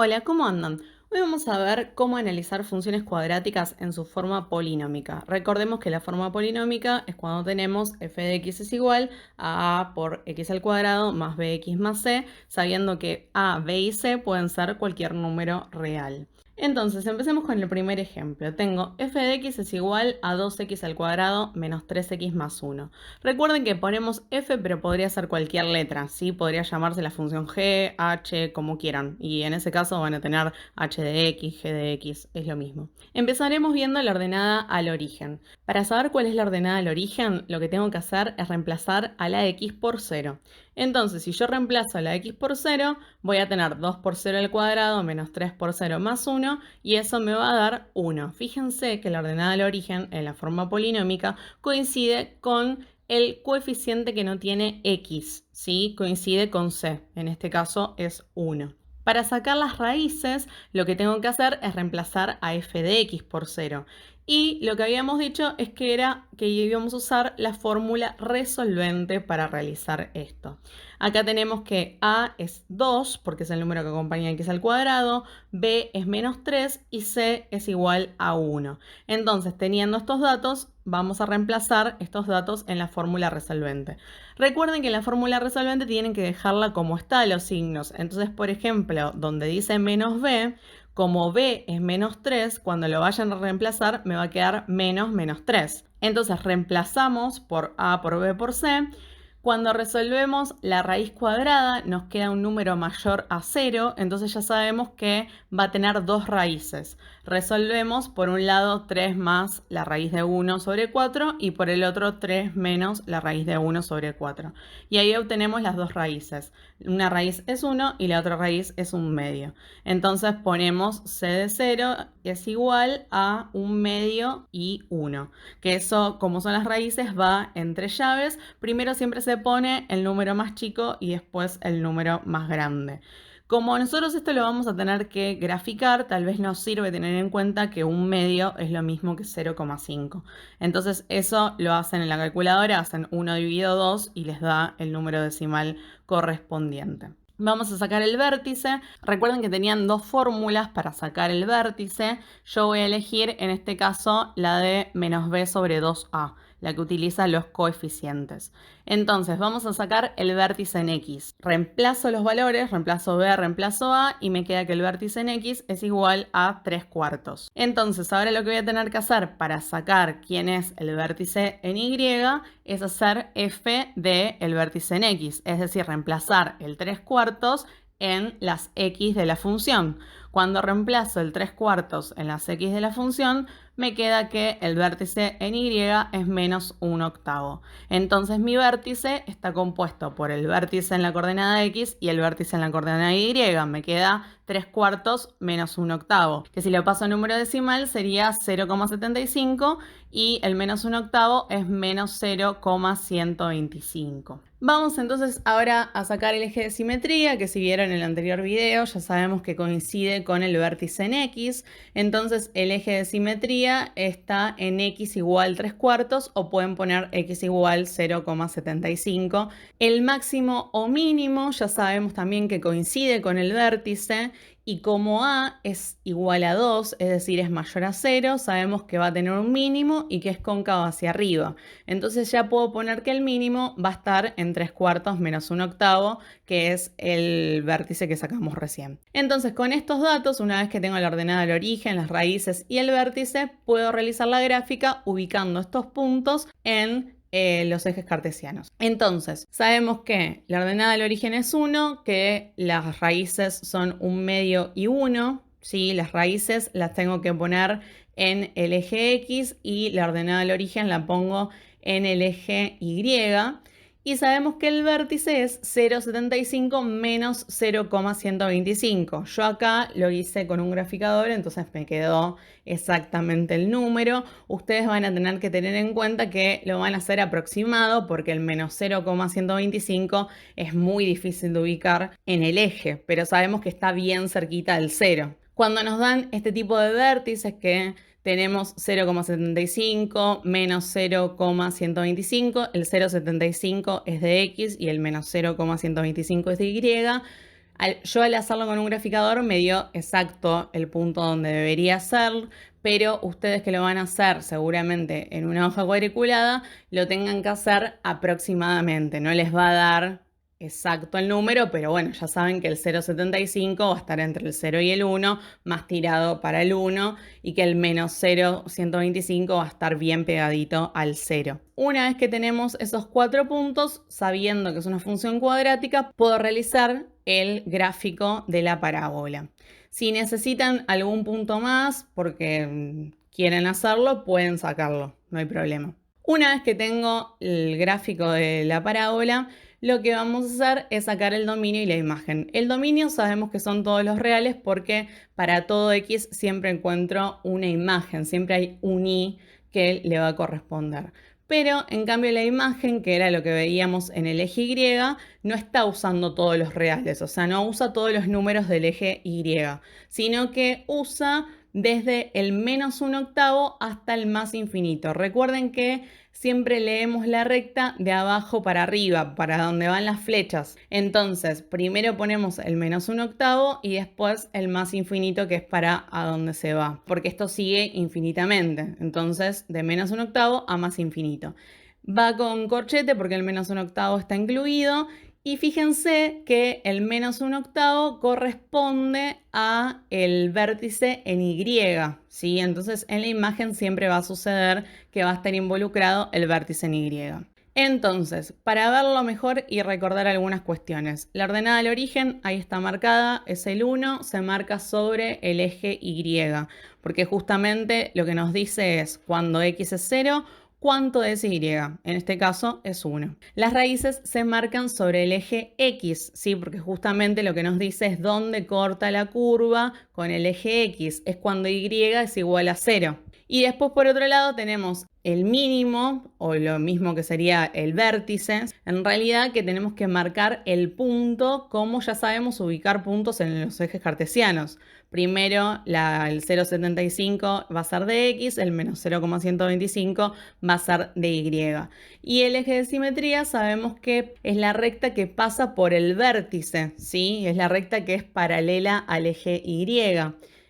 Hola, ¿cómo andan? Hoy vamos a ver cómo analizar funciones cuadráticas en su forma polinómica. Recordemos que la forma polinómica es cuando tenemos f de x es igual a por x al cuadrado más bx más c, sabiendo que a, b y c pueden ser cualquier número real. Entonces, empecemos con el primer ejemplo. Tengo f de x es igual a 2x al cuadrado menos 3x más 1. Recuerden que ponemos f, pero podría ser cualquier letra, ¿sí? Podría llamarse la función g, h, como quieran. Y en ese caso van a tener h de x, g de x, es lo mismo. Empezaremos viendo la ordenada al origen. Para saber cuál es la ordenada al origen, lo que tengo que hacer es reemplazar a la x por 0. Entonces, si yo reemplazo a la x por 0, voy a tener 2 por 0 al cuadrado menos 3 por 0 más 1, y eso me va a dar 1. Fíjense que la ordenada al origen en la forma polinómica coincide con el coeficiente que no tiene x, ¿sí? Coincide con c, en este caso es 1. Para sacar las raíces, lo que tengo que hacer es reemplazar a f de x por 0. Y lo que habíamos dicho es que era que íbamos a usar la fórmula resolvente para realizar esto. Acá tenemos que a es 2, porque es el número que acompaña a x al cuadrado, b es menos 3 y c es igual a 1. Entonces, teniendo estos datos, vamos a reemplazar estos datos en la fórmula resolvente. Recuerden que en la fórmula resolvente tienen que dejarla como está los signos. Entonces, por ejemplo, donde dice menos b, como b es menos 3, cuando lo vayan a reemplazar me va a quedar menos 3. Entonces reemplazamos por a por b por c. Cuando resolvemos la raíz cuadrada nos queda un número mayor a 0, entonces ya sabemos que va a tener dos raíces. Resolvemos por un lado 3 más la raíz de 1 sobre 4 y por el otro 3 menos la raíz de 1 sobre 4. Y ahí obtenemos las dos raíces. Una raíz es 1 y la otra raíz es un medio. Entonces ponemos c de 0 es igual a un medio y 1. Que eso, como son las raíces, va entre llaves. Primero siempre se pone el número más chico y después el número más grande. Como nosotros esto lo vamos a tener que graficar, tal vez nos sirve tener en cuenta que un medio es lo mismo que 0,5. Entonces eso lo hacen en la calculadora, hacen 1 dividido 2 y les da el número decimal correspondiente. Vamos a sacar el vértice. Recuerden que tenían dos fórmulas para sacar el vértice. Yo voy a elegir en este caso la de menos b sobre 2a, la que utiliza los coeficientes. Entonces vamos a sacar el vértice en x. Reemplazo los valores, reemplazo b, reemplazo a y me queda que el vértice en x es igual a 3 cuartos. Entonces ahora lo que voy a tener que hacer para sacar quién es el vértice en y es hacer f de el vértice en x, es decir, reemplazar el 3 cuartos en las x de la función. Cuando reemplazo el 3 cuartos en las x de la función, me queda que el vértice en y es menos 1 octavo. Entonces mi vértice está compuesto por el vértice en la coordenada x y el vértice en la coordenada y. Me queda 3 cuartos menos 1 octavo, que si lo paso a número decimal sería 0,75 y el menos 1 octavo es menos 0,125. Vamos entonces ahora a sacar el eje de simetría, que si vieron en el anterior video ya sabemos que coincide con el vértice en x. Entonces el eje de simetría está en x igual 3 cuartos o pueden poner x igual 0,75. El máximo o mínimo ya sabemos también que coincide con el vértice. Y como a es igual a 2, es decir, es mayor a 0, sabemos que va a tener un mínimo y que es cóncavo hacia arriba. Entonces ya puedo poner que el mínimo va a estar en 3 cuartos menos 1 octavo, que es el vértice que sacamos recién. Entonces con estos datos, una vez que tengo la ordenada del origen, las raíces y el vértice, puedo realizar la gráfica ubicando estos puntos en los ejes cartesianos. Entonces, sabemos que la ordenada del origen es 1, que las raíces son un medio y 1, ¿sí? Las raíces las tengo que poner en el eje X y la ordenada del origen la pongo en el eje Y. Y sabemos que el vértice es 0,75 menos 0,125. Yo acá lo hice con un graficador, entonces me quedó exactamente el número. Ustedes van a tener que tener en cuenta que lo van a hacer aproximado porque el menos 0,125 es muy difícil de ubicar en el eje, pero sabemos que está bien cerquita del 0. Cuando nos dan este tipo de vértices que tenemos 0,75 menos 0,125, el 0,75 es de x y el menos 0,125 es de y. Yo al hacerlo con un graficador me dio exacto el punto donde debería ser, pero ustedes que lo van a hacer seguramente en una hoja cuadriculada, lo tengan que hacer aproximadamente. No les va a dar exacto el número, pero bueno, ya saben que el 0,75 va a estar entre el 0 y el 1, más tirado para el 1, y que el menos 0,125 va a estar bien pegadito al 0. Una vez que tenemos esos 4 puntos, sabiendo que es una función cuadrática, puedo realizar el gráfico de la parábola. Si necesitan algún punto más porque quieren hacerlo, pueden sacarlo, no hay problema. Una vez que tengo el gráfico de la parábola, lo que vamos a hacer es sacar el dominio y la imagen. El dominio sabemos que son todos los reales porque para todo X siempre encuentro una imagen, siempre hay un Y que le va a corresponder. Pero en cambio la imagen, que era lo que veíamos en el eje Y, no está usando todos los reales, o sea, no usa todos los números del eje Y, sino que usa desde el -1/8 hasta el más infinito. Recuerden que siempre leemos la recta de abajo para arriba, para donde van las flechas. Entonces, primero ponemos el -1/8 y después el más infinito, que es para a donde se va, porque esto sigue infinitamente. Entonces, de -1/8 a más infinito. Va con corchete porque el -1/8 está incluido. Y fíjense que el -1/8 corresponde a el vértice en Y, ¿sí? Entonces en la imagen siempre va a suceder que va a estar involucrado el vértice en Y. Entonces, para verlo mejor y recordar algunas cuestiones, la ordenada del origen, ahí está marcada, es el 1, se marca sobre el eje Y, porque justamente lo que nos dice es cuando X es 0, ¿cuánto es Y? En este caso es 1. Las raíces se marcan sobre el eje X, ¿sí? Porque justamente lo que nos dice es dónde corta la curva con el eje X. Es cuando Y es igual a 0. Y después por otro lado tenemos el mínimo, o lo mismo que sería el vértice. En realidad que tenemos que marcar el punto, como ya sabemos ubicar puntos en los ejes cartesianos. Primero el 0,75 va a ser de X, el menos 0,125 va a ser de Y. Y el eje de simetría sabemos que es la recta que pasa por el vértice, ¿sí? Es la recta que es paralela al eje Y.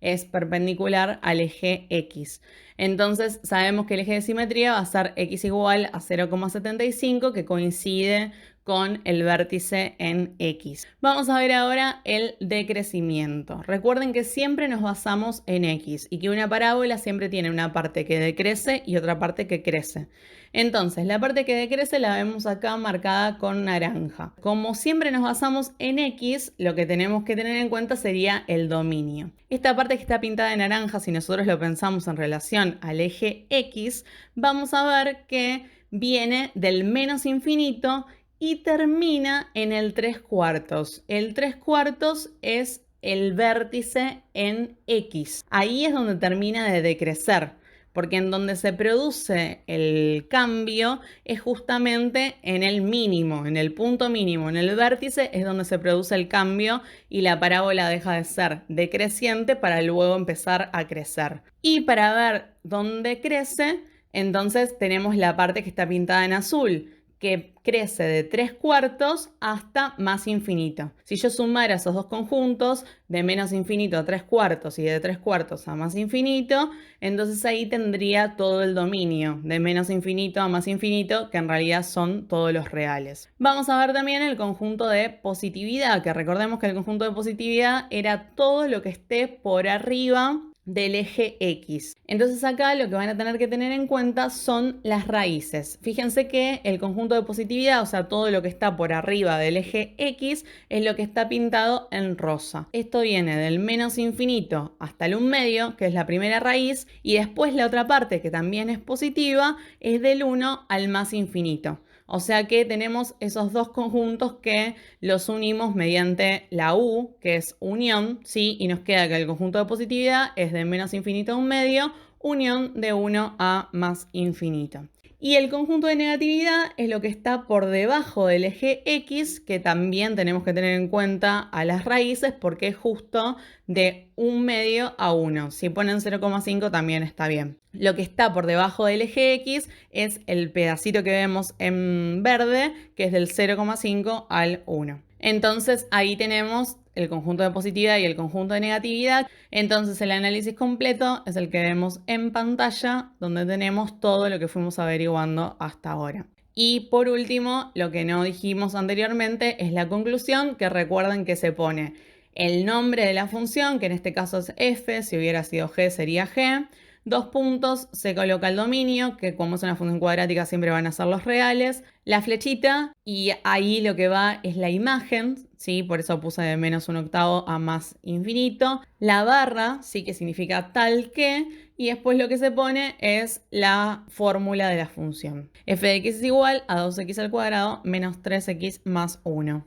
Es perpendicular al eje X. Entonces sabemos que el eje de simetría va a ser X igual a 0,75, que coincide con el vértice en X. Vamos a ver ahora el decrecimiento. Recuerden que siempre nos basamos en X y que una parábola siempre tiene una parte que decrece y otra parte que crece. Entonces, la parte que decrece la vemos acá marcada con naranja. Como siempre nos basamos en X, lo que tenemos que tener en cuenta sería el dominio. Esta parte que está pintada de naranja, si nosotros lo pensamos en relación al eje X, vamos a ver que viene del menos infinito y termina en el 3/4. El 3/4 es el vértice en X. Ahí es donde termina de decrecer, porque en donde se produce el cambio es justamente en el mínimo, en el punto mínimo, en el vértice es donde se produce el cambio y la parábola deja de ser decreciente para luego empezar a crecer. Y para ver dónde crece, entonces tenemos la parte que está pintada en azul, que crece de 3/4 hasta más infinito. Si yo sumara esos dos conjuntos, de menos infinito a 3/4 y de 3/4 a más infinito, entonces ahí tendría todo el dominio, de menos infinito a más infinito, que en realidad son todos los reales. Vamos a ver también el conjunto de positividad, que recordemos que el conjunto de positividad era todo lo que esté por arriba del eje X. Entonces acá lo que van a tener que tener en cuenta son las raíces. Fíjense que el conjunto de positividad, o sea, todo lo que está por arriba del eje X, es lo que está pintado en rosa. Esto viene del menos infinito hasta el 1/2, que es la primera raíz, y después la otra parte, que también es positiva, es del 1 al más infinito. O sea que tenemos esos dos conjuntos que los unimos mediante la U, que es unión, ¿sí? Y nos queda que el conjunto de positividad es de menos infinito a 1/2, unión de 1 a más infinito. Y el conjunto de negatividad es lo que está por debajo del eje X, que también tenemos que tener en cuenta a las raíces porque es justo de 1/2 a 1. Si ponen 0,5 también está bien. Lo que está por debajo del eje X es el pedacito que vemos en verde, que es del 0,5 al 1. Entonces ahí tenemos el conjunto de positividad y el conjunto de negatividad. Entonces el análisis completo es el que vemos en pantalla, donde tenemos todo lo que fuimos averiguando hasta ahora. Y por último, lo que no dijimos anteriormente es la conclusión, que recuerden que se pone el nombre de la función, que en este caso es f, si hubiera sido g sería g, 2 puntos, se coloca el dominio, que como es una función cuadrática siempre van a ser los reales, la flechita, y ahí lo que va es la imagen, ¿sí? Por eso puse de -1/8 a más infinito, la barra, ¿sí? Que significa tal que, y después lo que se pone es la fórmula de la función. F de x es igual a 2x al cuadrado menos 3x más 1.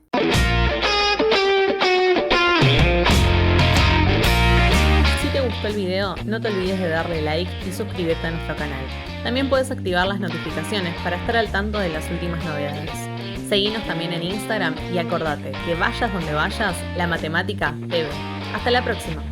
Si te gustó el video, no te olvides de darle like y suscribirte a nuestro canal. También puedes activar las notificaciones para estar al tanto de las últimas novedades. Seguinos también en Instagram y acordate que vayas donde vayas, la matemática te ve. Hasta la próxima.